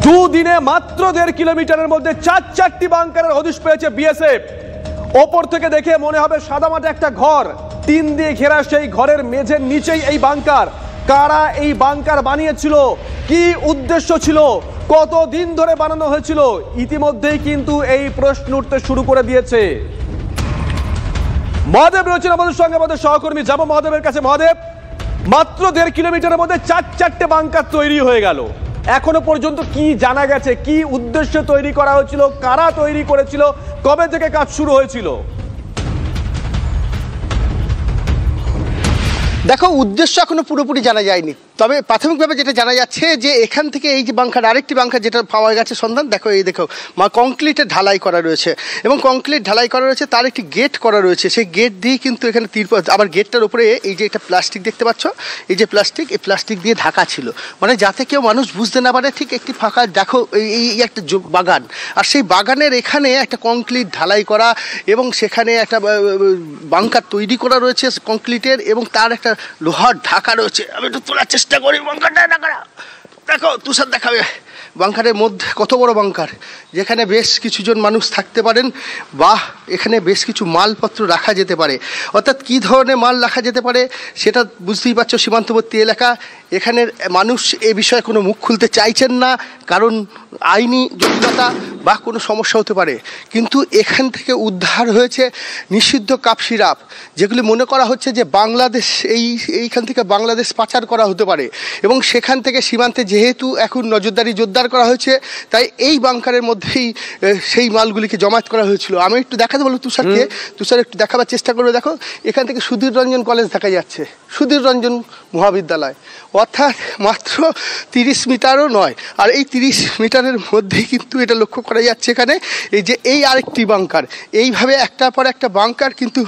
দুদিনে মাত্র 1.5 কিলোমিটারের মধ্যে চারটি বাংকারের হদিশ পেয়েছে বিএসএফ। ওপর থেকে দেখে মনে হবে সাদামাটা একটা ঘর, টিন দিয়ে ঘেরা। সেই ঘরের মেঝের নিচেই এই বাংকার। কারা এই বাংকার বানিয়েছিল, কি উদ্দেশ্য ছিল, কতদিন ধরে বানানো হয়েছিল, ইতিমধ্যেই কিন্তু এই প্রশ্ন উঠতে শুরু করে দিয়েছে। মহাদেব রয়েছেন আমাদের সঙ্গে, আমাদের সহকর্মী। যাব মহাদেবের কাছে। মহাদেব, মাত্র 1.5 কিলোমিটারের মধ্যে চারটে বাংকার তৈরি হয়ে গেল। এখনো পর্যন্ত কি জানা গেছে, কি উদ্দেশ্যে তৈরি করা হয়েছিল, কারা তৈরি করেছিল, কবে থেকে কাজ শুরু হয়েছিল? দেখো, উদ্দেশ্য এখনো পুরোপুরি জানা যায়নি, তবে প্রাথমিকভাবে যেটা জানা যাচ্ছে যে এখান থেকে এই যে বাংকার, আরেকটি বাংকার যেটা পাওয়া গেছে সন্ধান, দেখো এই দেখো কংক্রিটের ঢালাই করা রয়েছে এবং কংক্রিট ঢালাই করা রয়েছে, তার একটি গেট করা রয়েছে। সেই গেট দিয়ে কিন্তু এখানে আবার গেটটার উপরে এই যে একটা প্লাস্টিক দেখতে পাচ্ছ, এই যে প্লাস্টিক, এই প্লাস্টিক দিয়ে ঢাকা ছিল, মানে যাতে কেউ মানুষ বুঝতে না পারে। ঠিক একটি ফাঁকা, দেখো এই একটা বাগান, আর সেই বাগানের এখানে একটা কংক্রিট ঢালাই করা এবং সেখানে একটা বাংকার তৈরি করা রয়েছে কংক্রিটের, এবং তার একটা লোহার ঢাকা রয়েছে। আমি একটু তোলার চেষ্টা করি বাংকারটা। দেখো তুষার দেখাবে বাংকারের মধ্যে কত বড় বাংকার, যেখানে বেশ কিছুজন মানুষ থাকতে পারেন বা এখানে বেশ কিছু মালপত্র রাখা যেতে পারে। অর্থাৎ কী ধরনের মাল রাখা যেতে পারে সেটা বুঝতেই পারছো, সীমান্তবর্তী এলাকা। এখানের মানুষ এ বিষয়ে কোনো মুখ খুলতে চাইছেন না, কারণ আইনি জটিলতা বা কোনো সমস্যা হতে পারে। কিন্তু এখান থেকে উদ্ধার হয়েছে নিষিদ্ধ কাপ সিরাপ, যেগুলি মনে করা হচ্ছে যে বাংলাদেশ, এইখান থেকে বাংলাদেশ পাচার করা হতে পারে। এবং সেখান থেকে সীমান্তে যেহেতু এখন নজরদারি জোরদার করা হয়েছে, তাই এই বাংকারের মধ্যেই সেই মালগুলিকে জমায়েত করা হয়েছিল। আমি একটু দেখাতে বলবো তুষারকে, তুষার একটু দেখাবার চেষ্টা করবে। দেখো এখান থেকে সুধীর রঞ্জন কলেজ দেখা যাচ্ছে, সুধীর রঞ্জন মহাবিদ্যালয়, অর্থাৎ মাত্র 30 মিটারও নয়। আর এই 30 মিটারের মধ্যেই কিন্তু এটা লক্ষ্য করা যাচ্ছে এখানে এই যে এই আরেকটি বাংকার। এইভাবে একটার পর একটা বাংকার কিন্তু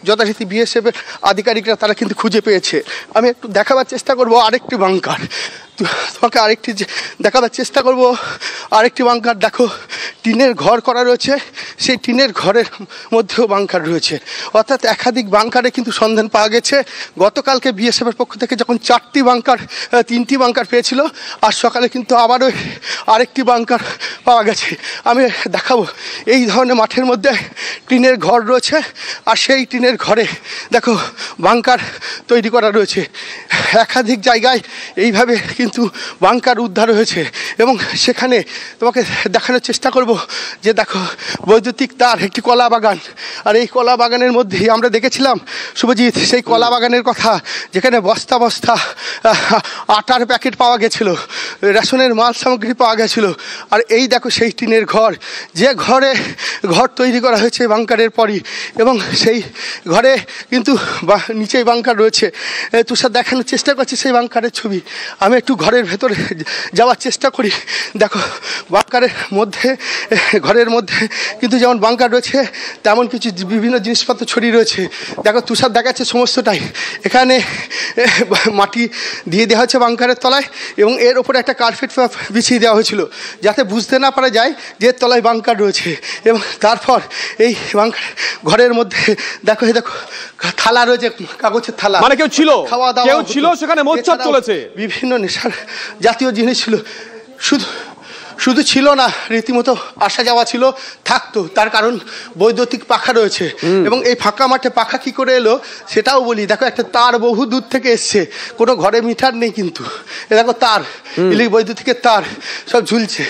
যথারীতি বিএসএফের আধিকারিকরা তারা কিন্তু খুঁজে পেয়েছে। আমি একটু দেখাবার চেষ্টা করব আরেকটি বাংকার, তোমাকে আরেকটি দেখাবার চেষ্টা করব আরেকটি বাংকার। দেখো টিনের ঘর করা রয়েছে, সেই টিনের ঘরের মধ্যেও বাংকার রয়েছে। অর্থাৎ একাধিক বাংকারে কিন্তু সন্ধান পাওয়া গেছে। গতকালকে বিএসএফের পক্ষ থেকে যখন 3টি বাংকার পেয়েছিল, আর সকালে কিন্তু আবারও আরেকটি বাংকার পাওয়া গেছে। আমি দেখাবো এই ধরনের মাঠের মধ্যে টিনের ঘর রয়েছে, আর সেই টিনের ঘরে দেখো বাংকার তৈরি করা রয়েছে। একাধিক জায়গায় এইভাবে কিন্তু বাংকার উদ্ধার হয়েছে এবং সেখানে তোমাকে দেখানোর চেষ্টা করব যে দেখো বৈদ্যুতিক তার, একটি কলা বাগান, আর এই কলা বাগানের মধ্যেই আমরা দেখেছিলাম শুভজিৎ সেই কলা বাগানের কথা, যেখানে বস্তা বস্তা আটার প্যাকেট পাওয়া গেছিল, রেশনের মাল সামগ্রী পাওয়া গেছিল। আর এই দেখো সেই টিনের ঘর, যে ঘর তৈরি করা হয়েছে বাংকারের পরই, এবং সেই ঘরে কিন্তু নিচেই বাংকার রয়েছে। তুষার দেখানোর চেষ্টা করছি সেই বাংকারের ছবি। আমি একটু ঘরের ভেতরে যাওয়ার চেষ্টা করি। দেখো বাংকারের মধ্যে, ঘরের মধ্যে কিন্তু যেমন বাংকার রয়েছে তেমন কিছু বিভিন্ন জিনিসপত্র ছড়িয়ে রয়েছে। দেখো তুষার দেখাচ্ছে সমস্তটাই। এখানে মাটি দিয়ে দেওয়া হচ্ছে বাংকারের তলায়, এবং এর ওপরে একটা কার্পেট বিছিয়ে দেওয়া হয়েছিল যাতে বুঝতে না পারা যায় যে তলায় বাংকার রয়েছে। এবং তারপর এই বাংকার ঘরের মধ্যে দেখো থালা রয়েছে, কাগজের থালা, মানে কেউ ছিল, খাওয়া দাওয়া কেউ ছিল সেখানে, মোচ্ছাপ চলেছে, বিভিন্ন নেশার জাতীয় জিনিস ছিল। শুধু ছিল না, রীতিমতো আসা যাওয়া ছিল, থাকতো। তার কারণ বৈদ্যুতিক পাখা রয়েছে, এবং এই ফাঁকা মাঠে পাখা কি করে এলো সেটাও বলি। দেখো একটা তার বহু দূর থেকে এসছে, কোনো ঘরে মিটার নেই, কিন্তু এ দেখো তার, বৈদ্যুতিকের তার সব ঝুলছে।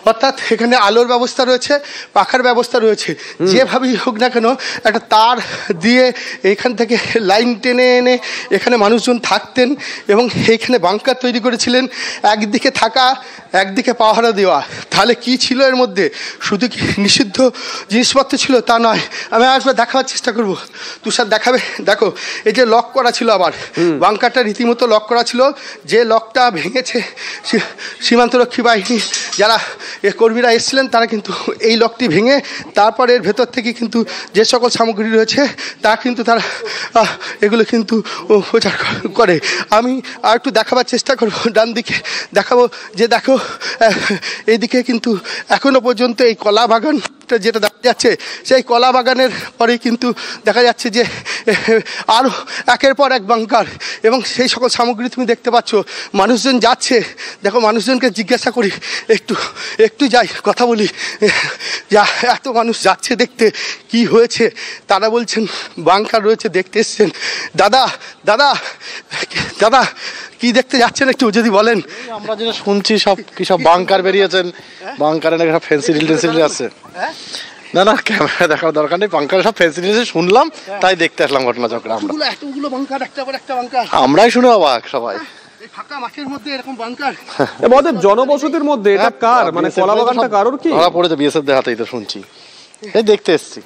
অর্থাৎ এখানে আলোর ব্যবস্থা রয়েছে, পাখার ব্যবস্থা রয়েছে। যেভাবেই হোক না কেন একটা তার দিয়ে এখান থেকে লাইন টেনে এনে এখানে মানুষজন থাকতেন, এবং এইখানে বাংকার তৈরি করেছিলেন। একদিকে থাকা, একদিকে পাহারা দেওয়া। তাহলে কি ছিল এর মধ্যে? শুধু কি নিষিদ্ধ জিনিসপত্র ছিল তা নয়। আমি আসবে দেখাবার চেষ্টা করব, তুষার দেখাবে। দেখো এই যে লক করা ছিল, আবার বাংকারটা রীতিমতো লক করা ছিল। যে লকটা ভেঙেছে সীমান্তরক্ষী বাহিনী যারা কর্মীরা এসেছিলেন, তারা কিন্তু এই লকটি ভেঙে তারপর এর ভেতর থেকে কিন্তু যে সকল সামগ্রী রয়েছে তা কিন্তু তারা এগুলো কিন্তু প্রচার করে। আমি আর একটু দেখাবার চেষ্টা করব, ডান দিকে দেখাবো যে দেখো এইদিকে কিন্তু এখনো পর্যন্ত এই কলা বাগান ছবিটা যেটা দেখা যাচ্ছে সেই কলা বাগানের পরে কিন্তু দেখা যাচ্ছে যে আরও একের পর এক বাংকার এবং সেই সকল সামগ্রী তুমি দেখতে পাচ্ছ। মানুষজন যাচ্ছে, দেখো মানুষজনকে জিজ্ঞাসা করি, একটু যাই কথা বলি, যা এত মানুষ যাচ্ছে দেখতে কি হয়েছে। তারা বলছেন বাংকার রয়েছে, দেখতে এসছেন। দাদা দাদা দাদা কি দেখতে যাচ্ছেন একটু যদি বলেন। আমরা যেটা শুনছি সব বাংকার বেরিয়েছেন, বাংকারে নাকি সব ফেন্সি টেন্সিল আছে। না না, ক্যামেরা দেখার দরকার নেই, বাংকারে সব ফেন্সি শুনলাম, তাই দেখতে আসলাম ঘটনাচক্রে। আমরা এতগুলো বাংকার, একটা পর একটা বাংকার, আমরাই শুনে অবাক সবাই। ফাঁকা মাঠের মধ্যে এরকম বাংকার, আমাদের জনবসতির মধ্যে এটা কার, মানে কলা বাগানটা কারোর কি? ধরা পড়েছে বিএসএফ হাতেই তো শুনছি, এই দেখতে এসছি।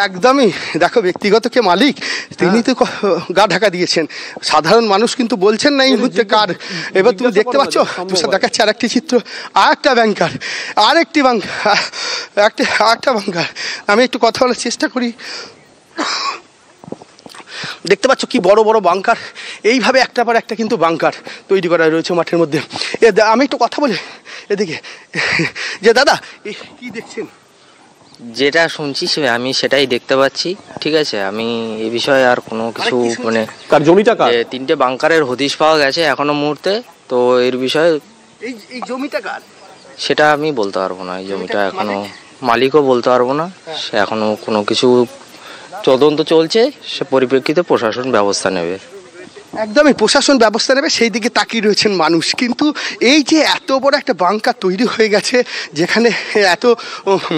একদমই, দেখো ব্যক্তিগত কে মালিক তিনি তো গা ঢাকা দিয়েছেন, সাধারণ মানুষ কিন্তু বলছেন না এই মুহূর্তে কার। এবার তুমি দেখতে পাচ্ছ তুষার দেখাচ্ছে আরেকটি চিত্র, আরেকটা ব্যাংকার, আরেকটা বাংকার। আমি একটু কথা বলার চেষ্টা করি। দেখতে পাচ্ছ কি বড় বড় বাংকার, এইভাবে একটা পর একটা কিন্তু বাংকার তৈরি করা রয়েছে মাঠের মধ্যে। আমি একটু কথা বলি এদিকে, যে দাদা কি দেখছেন? যেটা শুনছি আমি সেটাই দেখতে পাচ্ছি, ঠিক আছে। আমি এ বিষয়ে আর কোনো কিছু মানে জমিটা কার? 3টে বাংকারের হদিশ পাওয়া গেছে এখনো মুহূর্তে, তো এর বিষয়ে এই জমিটা কার সেটা আমি বলতে পারবো না। এই জমিটা এখনো মালিকও বলতে পারবো না, সে এখনো কোনো কিছু তদন্ত চলছে, সে পরিপ্রেক্ষিতে প্রশাসন ব্যবস্থা নেবে। একদমই প্রশাসন ব্যবস্থা নেবে, সেই দিকে তাকিয়ে রয়েছেন মানুষ। কিন্তু এই যে এত বড় একটা বাংকার তৈরি হয়ে গেছে, যেখানে এত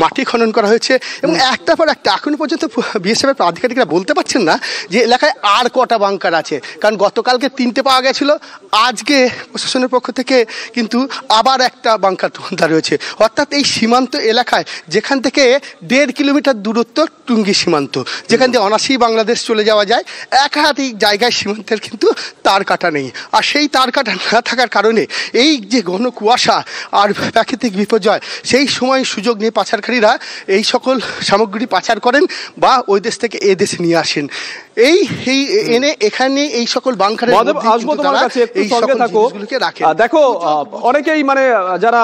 মাটি খনন করা হয়েছে এবং একটা পর একটা, এখনো পর্যন্ত বিএসএফের আধিকারিকরা বলতে পারছেন না যে এলাকায় আর কটা বাংকার আছে, কারণ গতকালকে 3টে পাওয়া গেছিল, আজকে প্রশাসনের পক্ষ থেকে কিন্তু আবার একটা বাংকার ধরা রয়েছে। অর্থাৎ এই সীমান্ত এলাকায়, যেখান থেকে 1.5 কিলোমিটার দূরত্ব টুঙ্গি সীমান্ত, যেখান থেকে অনায়াসেই বাংলাদেশ চলে যাওয়া যায়, একাধিক জায়গায় সীমান্তের কিন্তু তার কাটা নেই। আর সেই তার কাটা না থাকার কারণে এই যে ঘন কুয়াশা আর প্রাকৃতিক বিপর্যয়, সেই সময় সুযোগ নিয়ে পাচারকারীরা এই সকল সামগ্রী পাচার করেন বা ওই দেশ থেকে এ দেশে নিয়ে আসেন। এই এনে এখানে এই সকল বাংকারের দেখো, অনেকেই মানে যারা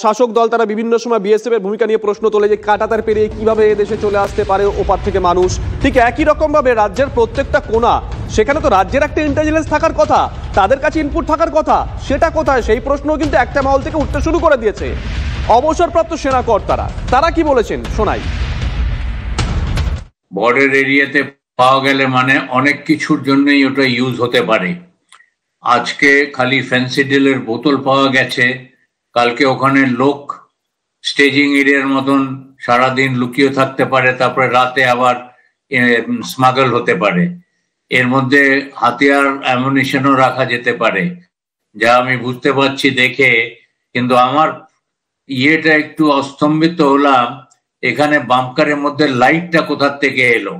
শাসক দল তারা বিভিন্ন সময় বিএসএফ এর ভূমিকা নিয়ে প্রশ্ন তোলে যে কাঁটাতার পেরিয়ে কিভাবে এদেশে চলে আসতে পারে ওপার থেকে মানুষ। ঠিক একই রকম ভাবে রাজ্যের প্রত্যেকটা কোণা, সেখানে তো রাজ্যের একটা ইন্টেলিজেন্স থাকার কথা, তাদের কাছে ইনপুট থাকার কথা, সেটা কোথায়? সেই প্রশ্নও কিন্তু একটা মহল থেকে উঠতে শুরু করে দিয়েছে। অবসরপ্রাপ্ত সেনা কর্তারা তারা কি বলেছেন শোনাই। বর্ডার এরিয়াতে পাওয়া গেলে মানে অনেক কিছুর জন্যই ওটা ইউজ হতে পারে। আজকে খালি ফেন্সিডিলের বোতল পাওয়া গেছে, কালকে ওখানে লোক স্টেজিং এরিয়ার মতন সারাদিন লুকিয়ে থাকতে পারে, তারপরে রাতে আবার স্মাগল হতে পারে। এর মধ্যে হাতিয়ার অ্যামুনিশনও রাখা যেতে পারে, যা আমি বুঝতে পারছি দেখে। কিন্তু আমার ইয়েটা একটু অস্তম্ভিত হলাম, এখানে বাংকারের মধ্যে লাইটটা কোথা থেকে এলো?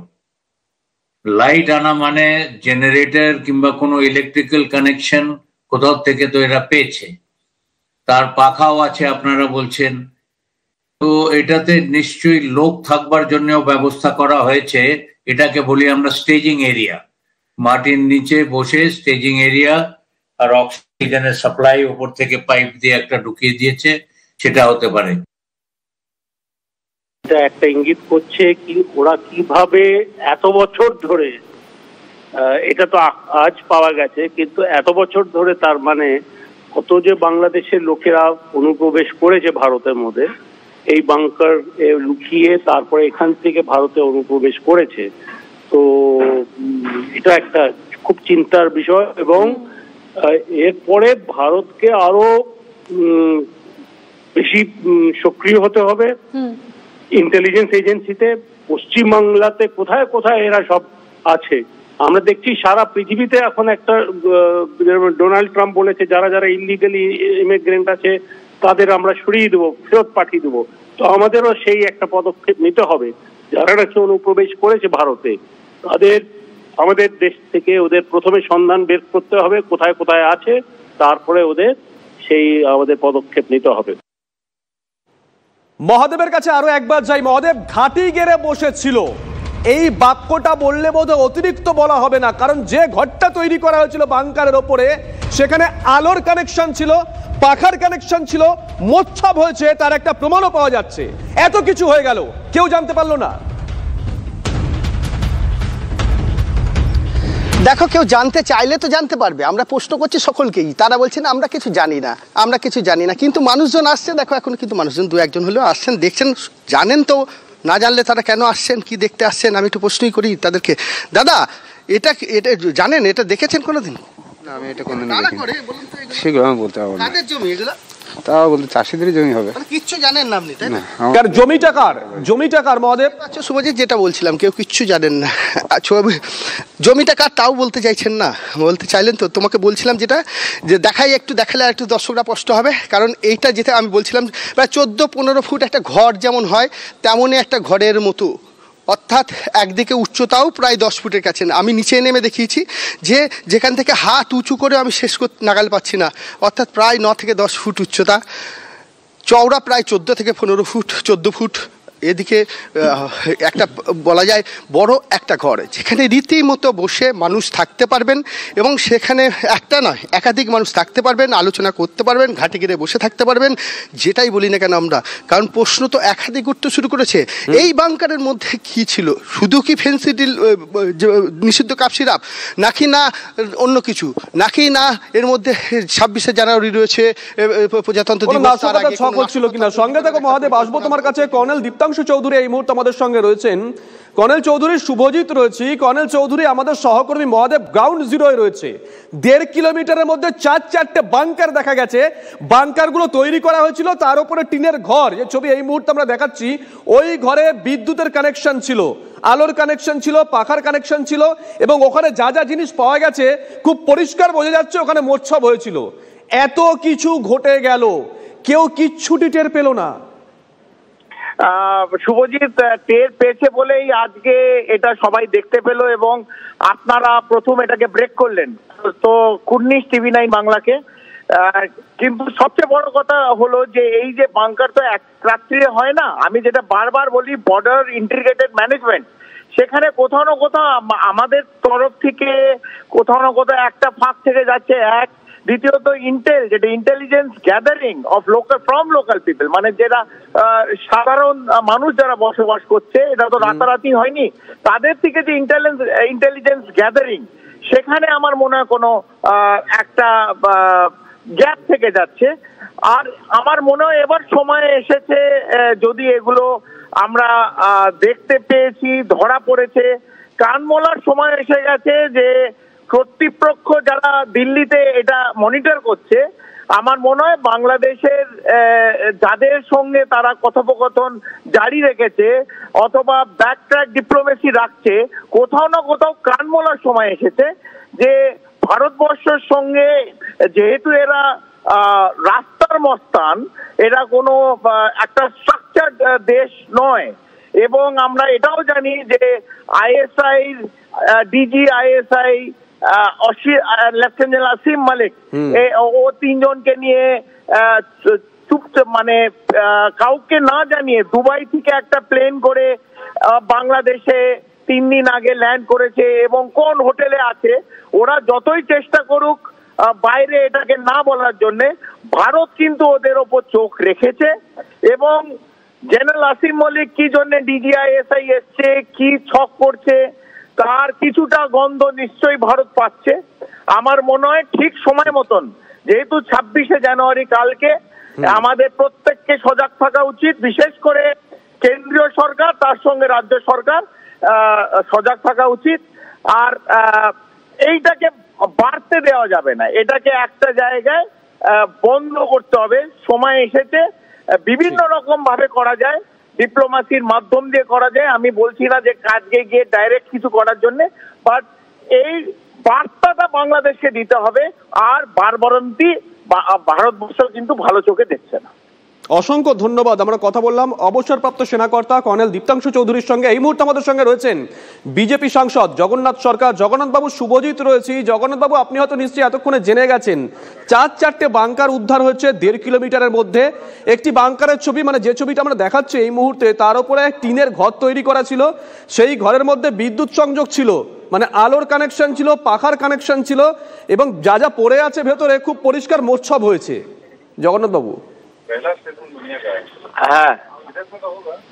লাইট আনা মানে জেনারেটর কিংবা কোনো ইলেকট্রিক্যাল কানেকশন কোথাও থেকে তো এরা পেয়েছে, তার পাখাও আছে আপনারা বলছেন, তো এটাতে নিশ্চয়ই লোক থাকবার জন্যও ব্যবস্থা করা হয়েছে। এটাকে বলি আমরা স্টেজিং এরিয়া, মাটির নিচে বসে স্টেজিং এরিয়া, আর অক্সিজেনের সাপ্লাই উপর থেকে পাইপ দিয়ে একটা ঢুকিয়ে দিয়েছে, সেটা হতে পারে। এটা একটা ইঙ্গিত করছে কি ওরা কিভাবে এত বছর ধরে, এটা তো আজ পাওয়া গেছে, কিন্তু এত বছর ধরে তার মানে কত যে বাংলাদেশের লোকেরা অনুপ্রবেশ করেছে ভারতের মধ্যে, এই বাংকার লুকিয়ে তারপরে এখান থেকে ভারতে অনুপ্রবেশ করেছে। তো এটা একটা খুব চিন্তার বিষয় এবং এরপরে ভারতকে আরো বেশি সক্রিয় হতে হবে ইন্টেলিজেন্স এজেন্সিতে। পশ্চিমবাংলাতে কোথায় কোথায় এরা সব আছে আমরা দেখছি, সারা পৃথিবীতে এখন একটা ডোনাল্ড ট্রাম্প বলেছে যারা যারা ইলিগালি ইমিগ্রেন্ট আছে তাদের আমরা সরিয়ে দেবো, ফেরত পাঠিয়ে দেবো। তো আমাদেরও সেই একটা পদক্ষেপ নিতে হবে, যারা নাকি অনুপ্রবেশ করেছে ভারতে তাদের আমাদের দেশ থেকে ওদের প্রথমে সন্ধান বের করতে হবে কোথায় কোথায় আছে, তারপরে ওদের সেই আমাদের পদক্ষেপ নিতে হবে। মহাদেবের কাছে আরো একবার যাই। মহাদেব, ঘাঁটি গেড়ে বসেছিল এই বাক্যটা বললে বোধহয় অতিরিক্ত বলা হবে না, কারণ যে ঘরটা তৈরি করা হয়েছিল বাংকারের ওপরে সেখানে আলোর কানেকশন ছিল, পাখার কানেকশন ছিল, মোচ্ছাপ হয়েছে তার একটা প্রমাণও পাওয়া যাচ্ছে। এত কিছু হয়ে গেল, কেউ জানতে পারলো না। দেখো, কেউ জানতে চাইলে তো জানতে পারবে। আমরা প্রশ্ন করছি সকলকেই, তারা বলছেন আমরা কিছু জানি না, আমরা কিছু জানি না। কিন্তু মানুষজন আসছে, দেখো এখন কিন্তু মানুষজন দু একজন হলেও আসছেন, দেখছেন, জানেন তো। না জানলে তারা কেন আসছেন, কি দেখতে আসছেন, আমি একটু প্রশ্নই করি তাদেরকে। দাদা, এটা এটা জানেন, এটা দেখেছেন কোনোদিন? আমি এটা কোনদিন সেগুলো আমি বলতে পারবো না। কাদের জমি এগুলো? তাও বলতে চাষিদেরই জমি হবে, কিচ্ছু জানেন না আপনি, তাই না? কার জমিটা কার? জমিটা কার মহাদেব? আচ্ছা শুভজিৎ, যেটা বলছিলাম, কেউ কিচ্ছু জানেন না। জমিটা কার তাও বলতে চাইছেন না? বলতে চাইলেন তো। তোমাকে বলছিলাম যেটা, যে দেখাই, একটু দেখালে আর একটু দর্শকরা কষ্ট হবে। কারণ এইটা যেটা আমি বলছিলাম, প্রায় 14-15 ফুট একটা ঘর যেমন হয় তেমনই একটা ঘরের মতো, অর্থাৎ একদিকে উচ্চতাও প্রায় 10 ফুটের কাছে। আমি নিচে নেমে দেখিয়েছি যে যেখান থেকে হাত উঁচু করে আমি শেষ করতে নাগাল পাচ্ছি না, অর্থাৎ প্রায় 9 থেকে 10 ফুট উচ্চতা, চওড়া প্রায় 14 থেকে 15 ফুট, 14 ফুট। এদিকে একটা বলা যায় বড় একটা ঘর, যেখানে রীতিমতো বসে মানুষ থাকতে পারবেন, এবং সেখানে একটা নয় একাধিক মানুষ থাকতে পারবেন, আলোচনা করতে পারবেন, ঘাটে গিয়ে বসে থাকতে পারবেন, যেটাই বলি না কেন আমরা। কারণ প্রশ্ন তো একাধিক উঠতে শুরু করেছে, এই বাংকারের মধ্যে কি ছিল? শুধু কি ফেন্সিডিল নিষিদ্ধ কাপ সিরাপ, নাকি না অন্য কিছু, নাকি না এর মধ্যে 26শে জানুয়ারি রয়েছে প্রজাতন্ত্র দিবস, ছিল কিনা? সঙ্গে দেখো মহাদেব, আসবো তোমার কাছে। কর্নেল দীপ্তাংশু চৌধুরী এই মুহূর্তে আমাদের সঙ্গে রয়েছেন। কর্নেল চৌধুরী, শুভজিৎ রয়েছে। কর্নেল চৌধুরী আমাদের সহকর্মী মহাদেব গ্রাউন্ড জিরোয় রয়েছে। 1.5 কিলোমিটারের মধ্যে 4-4টে বাংকার দেখা গেছে। বাংকারগুলো তৈরি করা হয়েছিল, তার উপরে টিনের ঘর, যে ছবি এই মুহূর্তে আমরা দেখাচ্ছি, ওই ঘরে বিদ্যুতের কানেকশন ছিল, আলোর কানেকশন ছিল, পাখার কানেকশন ছিল, এবং ওখানে যা যা জিনিস পাওয়া গেছে খুব পরিষ্কার বোঝা যাচ্ছে ওখানে মোচ্ছাপ হয়েছিল। এত কিছু ঘটে গেল, কেউ কিচ্ছুটি টের পেল না। শুভজিৎ, টের পেয়েছে বলেই আজকে এটা সবাই দেখতে পেল, এবং আপনারা প্রথম এটাকে ব্রেক করলেন তো কুর্নিশ TV9 বাংলাকে। কিন্তু সবচেয়ে বড় কথা হলো যে এই যে বাংকার তো এক রাত্রিরে হয় না। আমি যেটা বারবার বলি, বর্ডার ইন্টিগ্রেটেড ম্যানেজমেন্ট, সেখানে কোথাও না কোথাও আমাদের তরফ থেকে কোথাও না কোথাও একটা ফাঁক থেকে যাচ্ছে। এক, দ্বিতীয়ত ইন্টেল, যেটা intelligence gathering of local from local people, মানে যেটা সাধারণ মানুষ যারা বসবাস করছে, এটা তো রাতারাতি হয়নি, তাদের থেকে যে ইন্টেলিজেন্স গ্যাদারিং, সেখানে আমার মনে হয় কোনো একটা গ্যাপ থেকে যাচ্ছে। আর আমার মনে হয় এবার সময় এসেছে, যদি এগুলো আমরা দেখতে পেয়েছি, ধরা পড়েছে, কান মোলার সময় এসে গেছে যে কর্তৃপক্ষ যারা দিল্লিতে এটা মনিটর করছে, আমার মনে হয় বাংলাদেশের যাদের সঙ্গে তারা কথোপকথন জারি রেখেছে অথবা ব্যাকট্র্যাক ডিপ্লোমেসি রাখছে, কোথাও না কোথাও কান মোলার সময় এসেছে যে ভারতবর্ষের সঙ্গে যেহেতু এরা রাস্তার মস্তান, এরা কোনো একটা স্ট্রাকচার দেশ নয়। এবং আমরা এটাও জানি যে ISI DG ISI lieutenant Asim Malik, ও 3 জনকে নিয়ে মানে কাউকে না জানিয়ে দুবাই থেকে একটা প্লেন করে বাংলাদেশে 3 দিন আগে ল্যান্ড করেছে, এবং কোন হোটেলে আছে। ওরা যতই চেষ্টা করুক বাইরে এটাকে না বলার জন্য, ভারত কিন্তু ওদের ওপর চোখ রেখেছে। এবং জেনারেল আসিম মল্লিক কি জন্য DGISI এসছে, কি ছক করছে, তার কিছুটা গন্ধ নিশ্চয়ই ভারত পাচ্ছে। আমার মনে হয় ঠিক সময় মতন, যেহেতু 26শে জানুয়ারি কালকে, আমাদের প্রত্যেককে সজাগ থাকা উচিত, বিশেষ করে কেন্দ্রীয় সরকার, তার সঙ্গে রাজ্য সরকার সজাগ থাকা উচিত। আর এইটাকে বাড়তে দেওয়া যাবে না, এটাকে একটা জায়গায় বন্ধ করতে হবে। সময় এসেছে, বিভিন্ন রকম ভাবে করা যায়, ডিপ্লোমাসির মাধ্যম দিয়ে করা যায়। আমি বলছি না যে কাজে গিয়ে ডাইরেক্ট কিছু করার জন্য, বাট এই বার্তাটা বাংলাদেশকে দিতে হবে। আর বারবারন্তি ভারতবর্ষ কিন্তু ভালো চোখে দেখছে না। অসংখ্য ধন্যবাদ। আমরা কথা বললাম অবসরপ্রাপ্ত সেনাকর্তা কর্নেল দীপ্তাংশু চৌধুরীর সঙ্গে। এই মুহূর্তে আমাদের সঙ্গে রয়েছেন বিজেপি সাংসদ জগন্নাথ সরকার। জগন্নাথবাবু, শুভজিৎ রয়েছি। জগন্নাথবাবু, আপনি হয়তো নিশ্চয়ই এতক্ষণে জেনে গেছেন 4-4টে বাংকার উদ্ধার হচ্ছে 1.5 কিলোমিটারের মধ্যে। একটি বাংকারের ছবি, মানে যে ছবিটা আমরা দেখাচ্ছি এই মুহূর্তে, তার উপরে টিনের ঘর তৈরি করা ছিল। সেই ঘরের মধ্যে বিদ্যুৎ সংযোগ ছিল, মানে আলোর কানেকশন ছিল, পাখার কানেকশন ছিল, এবং যা যা পড়ে আছে ভেতরে খুব পরিষ্কার মোচ্ছব হয়েছে। জগন্নাথবাবু, হ্যাঁ,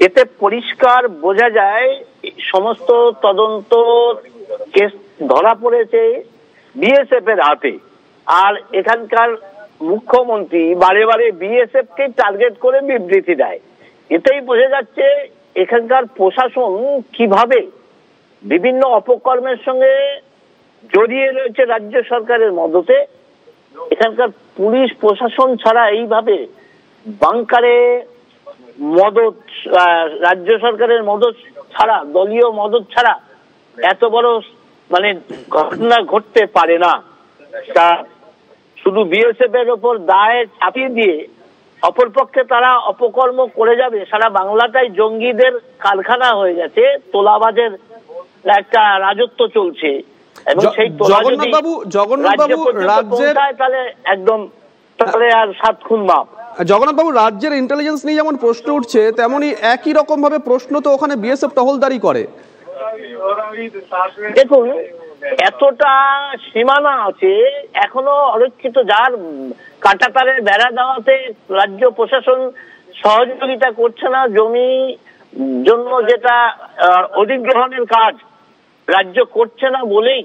এতে পরিষ্কার বোঝা যায় সমস্ত তদন্ত কেস ধরা পড়েছে বিএসএফ এর হাতে। আর এখানকার মুখ্যমন্ত্রী বারে বারে বিএসএফ কে টার্গেট করে বিবৃতি দেয়। এতেই বোঝা যাচ্ছে এখানকার প্রশাসন কিভাবে বিভিন্ন অপকর্মের সঙ্গে জড়িয়ে রয়েছে রাজ্য সরকারের মদতে। এখানকার পুলিশ প্রশাসন ছাড়া এইভাবে বাংকারে মদত, রাজ্য সরকারের মদত ছাড়া, দলীয় মদত ছাড়া এত বড় মানে ঘটনা ঘটতে পারে না। তা শুধু বিএসএফ এর ওপর দায় চাপিয়ে দিয়ে অপরপক্ষে তারা অপকর্ম করে যাবে। সারা বাংলাটাই জঙ্গিদের কারখানা হয়ে গেছে, তোলাবাজের একটা রাজত্ব চলছে, এবং সেই জগন্নাথবাবু রাজ্যের তাহলে একদম তাহলে আর 7 খুন মাপ। জগন্নাথবাবু, রাজ্যের ইন্টেলিজেন্স নিয়ে যেমন প্রশ্ন উঠছে, তেমনি একই রকম ভাবে প্রশ্ন তো ওখানে বিএসএফ টহলদারি করে। দেখুন, এতটা সীমানা আছে এখনো অরক্ষিত, যার কাঁটাতারের বেড়া দেওয়াতে রাজ্য প্রশাসন সহযোগিতা করছে না। জমি জন্য যেটা অধিগ্রহণের কাজ রাজ্য করছে না বলেই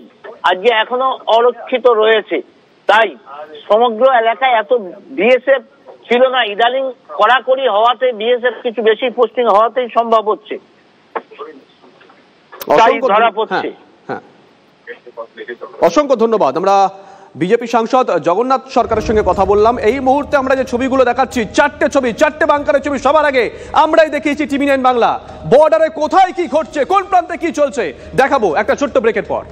আজকে এখনো অরক্ষিত রয়েছে। তাই সমগ্র এলাকায় এত বিএসএফ ছিল না, ইদানিং কড়াকড়ি হওয়াতে বিএসএফ কিছু বেশি পোস্টিং হওয়াতেই সম্ভব হচ্ছে, তাই ধরা পড়ছে। অসংখ্য ধন্যবাদ। আমরা বিজেপি সাংসদ জগন্নাথ সরকারের সঙ্গে কথা বললাম। এই মুহূর্তে আমরা যে ছবিগুলো দেখাচ্ছি, 4টে ছবি, 4টে বাংকারের ছবি, সবার আগে আমরাই দেখিয়েছি টিভি 9 বাংলা। বর্ডারে কোথায় কি ঘটছে, কোন প্রান্তে কি চলছে দেখাবো একটা ছোট্ট ব্রেকের পর।